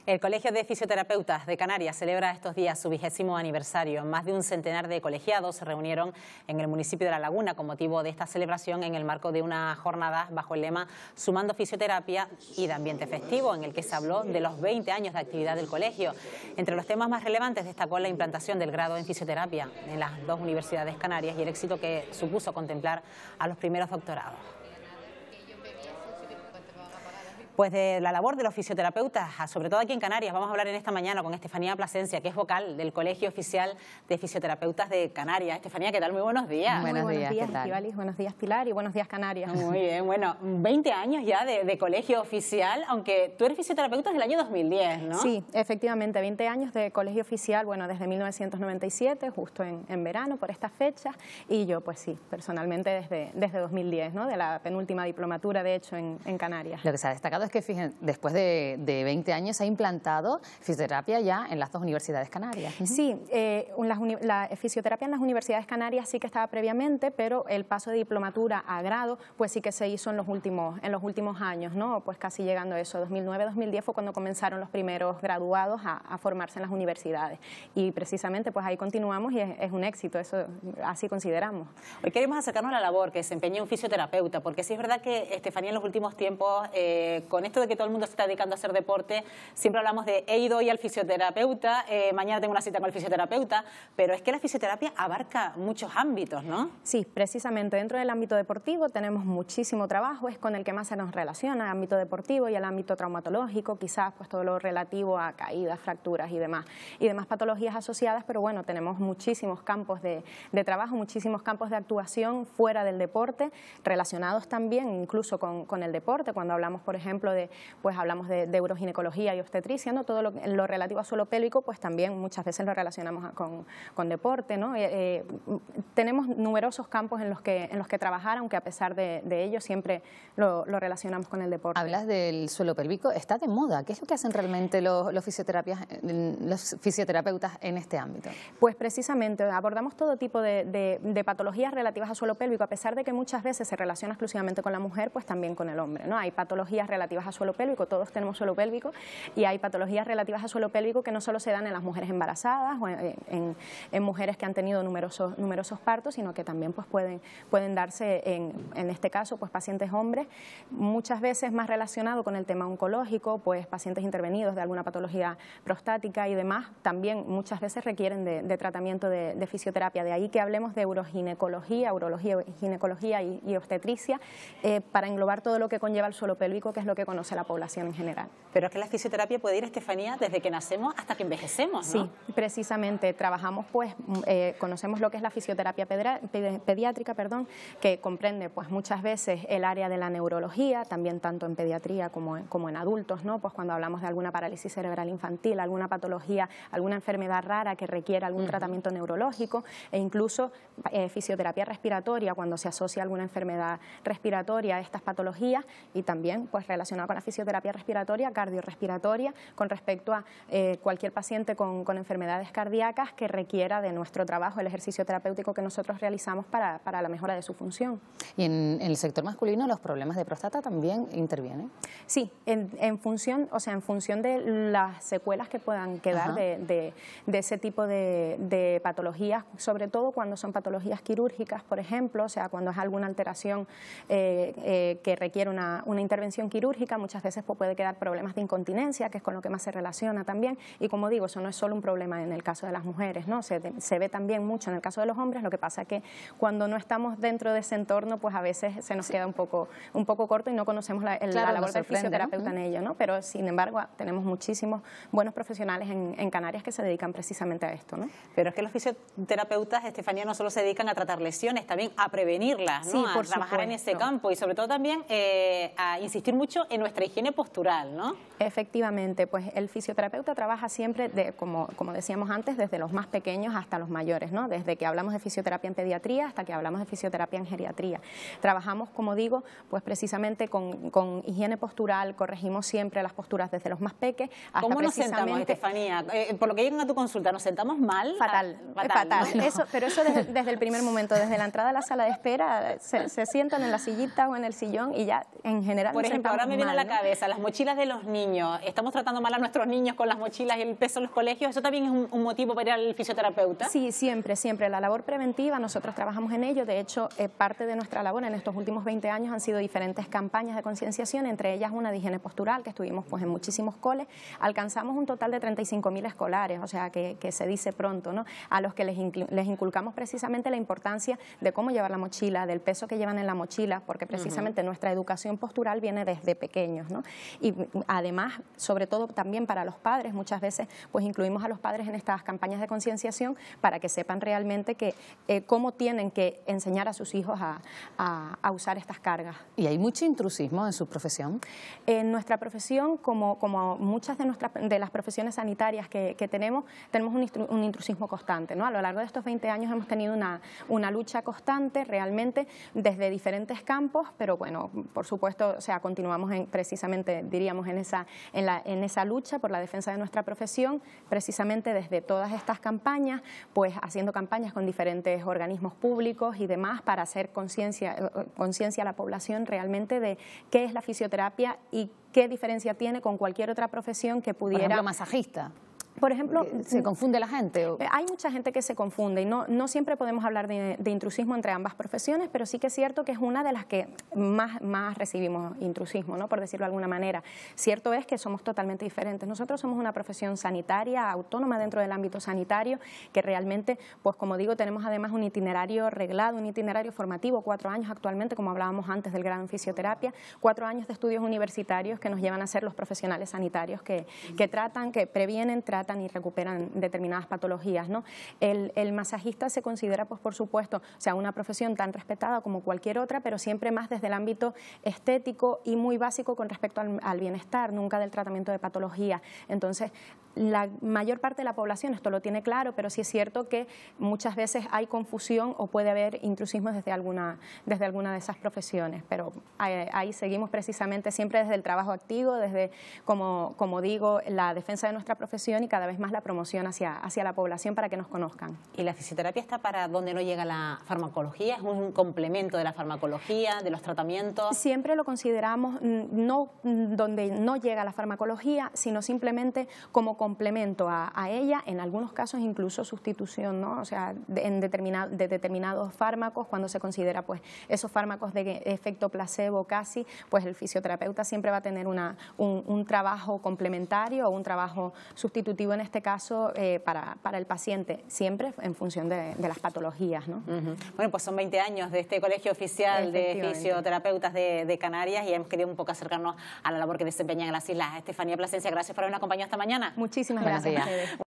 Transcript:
El Colegio de Fisioterapeutas de Canarias celebra estos días su 20º aniversario. Más de un centenar de colegiados se reunieron en el municipio de La Laguna con motivo de esta celebración en el marco de una jornada bajo el lema Sumando Fisioterapia y de ambiente festivo, en el que se habló de los 20 años de actividad del colegio. Entre los temas más relevantes destacó la implantación del grado en fisioterapia en las dos universidades canarias y el éxito que supuso contemplar a los primeros doctorados. Pues de la labor de los fisioterapeutas, sobre todo aquí en Canarias, vamos a hablar en esta mañana con Estefanía Plasencia, que es vocal del Colegio Oficial de Fisioterapeutas de Canarias. Estefanía, ¿qué tal? Muy buenos días. Buenos días, Estíbaliz. Buenos días, Pilar, y buenos días, Canarias. Muy bien, bueno, 20 años ya de Colegio Oficial, aunque tú eres fisioterapeuta desde el año 2010, ¿no? Sí, efectivamente, 20 años de Colegio Oficial, bueno, desde 1997, justo en verano, por estas fechas, y yo, pues sí, personalmente desde 2010, ¿no? De la penúltima diplomatura, de hecho, en Canarias. Lo que se ha destacado es que, fíjense, después de 20 años se ha implantado fisioterapia ya en las dos universidades canarias. Sí, la fisioterapia en las universidades canarias sí que estaba previamente, pero el paso de diplomatura a grado pues sí que se hizo en los últimos años, ¿no? Pues casi llegando a eso, 2009-2010 fue cuando comenzaron los primeros graduados a formarse en las universidades. Y precisamente pues ahí continuamos y es un éxito, eso así consideramos. Hoy queremos acercarnos a la labor que desempeña un fisioterapeuta, porque sí es verdad que, Estefanía, en los últimos tiempos, con esto de que todo el mundo se está dedicando a hacer deporte, siempre hablamos de he ido hoy al fisioterapeuta, mañana tengo una cita con el fisioterapeuta, pero es que la fisioterapia abarca muchos ámbitos, ¿no? Sí, precisamente dentro del ámbito deportivo tenemos muchísimo trabajo, es con el que más se nos relaciona, el ámbito deportivo y el ámbito traumatológico, quizás pues todo lo relativo a caídas, fracturas y demás patologías asociadas, pero bueno, tenemos muchísimos campos de trabajo, muchísimos campos de actuación fuera del deporte, relacionados también incluso con el deporte, cuando hablamos, por ejemplo, hablamos de uroginecología y obstetricia, ¿no? Todo lo relativo a suelo pélvico, pues también muchas veces lo relacionamos con deporte, ¿no? Tenemos numerosos campos en los que trabajar, aunque a pesar de ello siempre lo relacionamos con el deporte. Hablas del suelo pélvico, está de moda. ¿Qué es lo que hacen realmente los fisioterapeutas en este ámbito? Pues precisamente abordamos todo tipo de patologías relativas a suelo pélvico, a pesar de que muchas veces se relaciona exclusivamente con la mujer, pues también con el hombre, ¿no? Hay patologías relativas a suelo pélvico, todos tenemos suelo pélvico, y hay patologías relativas a suelo pélvico que no solo se dan en las mujeres embarazadas o en mujeres que han tenido numerosos partos, sino que también pues pueden darse en este caso pues pacientes hombres, muchas veces más relacionado con el tema oncológico, pues pacientes intervenidos de alguna patología prostática y demás, también muchas veces requieren de tratamiento de fisioterapia, de ahí que hablemos de uroginecología, urología, ginecología y obstetricia, para englobar todo lo que conlleva el suelo pélvico, que es lo que conoce la población en general. Pero es que la fisioterapia puede ir, Estefanía, desde que nacemos hasta que envejecemos, ¿no? Sí, precisamente, trabajamos pues, conocemos lo que es la fisioterapia pediátrica, que comprende pues muchas veces el área de la neurología, también tanto en pediatría como en adultos, ¿no? Pues cuando hablamos de alguna parálisis cerebral infantil, alguna patología, alguna enfermedad rara que requiera algún tratamiento neurológico, e incluso fisioterapia respiratoria, cuando se asocia alguna enfermedad respiratoria a estas patologías, y también pues relacionado con la fisioterapia respiratoria, cardiorrespiratoria, con respecto a cualquier paciente con enfermedades cardíacas que requiera de nuestro trabajo, el ejercicio terapéutico que nosotros realizamos para la mejora de su función. ¿Y en el sector masculino los problemas de próstata también intervienen? Sí, en función de las secuelas que puedan quedar de ese tipo de patologías, sobre todo cuando son patologías quirúrgicas, por ejemplo, o sea, cuando es alguna alteración que requiere una intervención quirúrgica, muchas veces puede quedar problemas de incontinencia, que es con lo que más se relaciona también, y como digo, eso no es solo un problema en el caso de las mujeres, ¿no? Se ve también mucho en el caso de los hombres, lo que pasa es que cuando no estamos dentro de ese entorno, pues a veces se nos queda un poco corto y no conocemos la labor del fisioterapeuta en ello, ¿no? Pero sin embargo tenemos muchísimos buenos profesionales en Canarias que se dedican precisamente a esto, ¿no? Pero es que los fisioterapeutas, Estefanía, no solo se dedican a tratar lesiones, también a prevenirlas, ¿no? Sí, a trabajar en ese campo y sobre todo también a insistir mucho en nuestra higiene postural, ¿no? Efectivamente, pues el fisioterapeuta trabaja siempre, como decíamos antes, desde los más pequeños hasta los mayores, ¿no? Desde que hablamos de fisioterapia en pediatría hasta que hablamos de fisioterapia en geriatría. Trabajamos, como digo, pues precisamente con higiene postural, corregimos siempre las posturas desde los más pequeños hasta ¿Cómo nos precisamente... sentamos, Estefanía? Por lo que llegan a tu consulta, ¿nos sentamos mal? Fatal. ¿No? Pero eso desde el primer momento, desde la entrada a la sala de espera, se sientan en la sillita o en el sillón y ya en general por ejemplo, ahora me viene a la ¿no? cabeza, las mochilas de los niños. Estamos tratando mal a nuestros niños con las mochilas y el peso en los colegios. ¿Eso también es un motivo para ir al fisioterapeuta? Sí, siempre, siempre. La labor preventiva, nosotros trabajamos en ello. De hecho, parte de nuestra labor en estos últimos 20 años han sido diferentes campañas de concienciación, entre ellas una de higiene postural, que estuvimos pues en muchísimos coles. Alcanzamos un total de 35.000 escolares, o sea, que se dice pronto, ¿no? A los que les inculcamos precisamente la importancia de cómo llevar la mochila, del peso que llevan en la mochila, porque precisamente nuestra educación postural viene desde pequeños, ¿no? Y además, sobre todo también para los padres, muchas veces pues incluimos a los padres en estas campañas de concienciación para que sepan realmente que cómo tienen que enseñar a sus hijos a usar estas cargas. ¿Y hay mucho intrusismo en su profesión? En nuestra profesión, como muchas de las profesiones sanitarias que tenemos un intrusismo constante, ¿no? A lo largo de estos 20 años hemos tenido una lucha constante realmente desde diferentes campos, pero bueno, por supuesto, o sea, continuamos precisamente, diríamos, en esa lucha por la defensa de nuestra profesión, precisamente desde todas estas campañas, pues haciendo campañas con diferentes organismos públicos y demás para hacer conciencia a la población realmente de qué es la fisioterapia y qué diferencia tiene con cualquier otra profesión que pudiera... Por ejemplo, masajista. Por ejemplo, ¿se confunde la gente? Hay mucha gente que se confunde y no siempre podemos hablar de intrusismo entre ambas profesiones, pero sí que es cierto que es una de las que más recibimos intrusismo, ¿no? Por decirlo de alguna manera. Cierto es que somos totalmente diferentes. Nosotros somos una profesión sanitaria, autónoma dentro del ámbito sanitario, que realmente, pues como digo, tenemos además un itinerario reglado, un itinerario formativo, 4 años actualmente, como hablábamos antes del grado en fisioterapia, 4 años de estudios universitarios que nos llevan a ser los profesionales sanitarios que tratan, que previenen, tratan y recuperan determinadas patologías, ¿no? El masajista se considera, pues por supuesto, o sea, una profesión tan respetada como cualquier otra, pero siempre más desde el ámbito estético y muy básico con respecto al bienestar, nunca del tratamiento de patología. Entonces, la mayor parte de la población esto lo tiene claro, pero sí es cierto que muchas veces hay confusión o puede haber intrusismo desde alguna de esas profesiones, pero ahí seguimos precisamente siempre desde el trabajo activo, desde, como digo, la defensa de nuestra profesión y cada vez más la promoción hacia la población para que nos conozcan. ¿Y la fisioterapia está para donde no llega la farmacología? ¿Es un complemento de la farmacología, de los tratamientos? Siempre lo consideramos no donde no llega la farmacología, sino simplemente como complemento a ella, en algunos casos incluso sustitución, ¿no? O sea, de determinados fármacos, cuando se considera pues esos fármacos de efecto placebo casi, pues el fisioterapeuta siempre va a tener un trabajo complementario o un trabajo sustitutivo en este caso para el paciente, siempre en función de las patologías, ¿no? Bueno, pues son 20 años de este Colegio Oficial de Fisioterapeutas de Canarias y hemos querido un poco acercarnos a la labor que desempeñan en las islas. Estefanía Plasencia, gracias por habernos acompañado esta mañana. Muchísimas gracias a ustedes.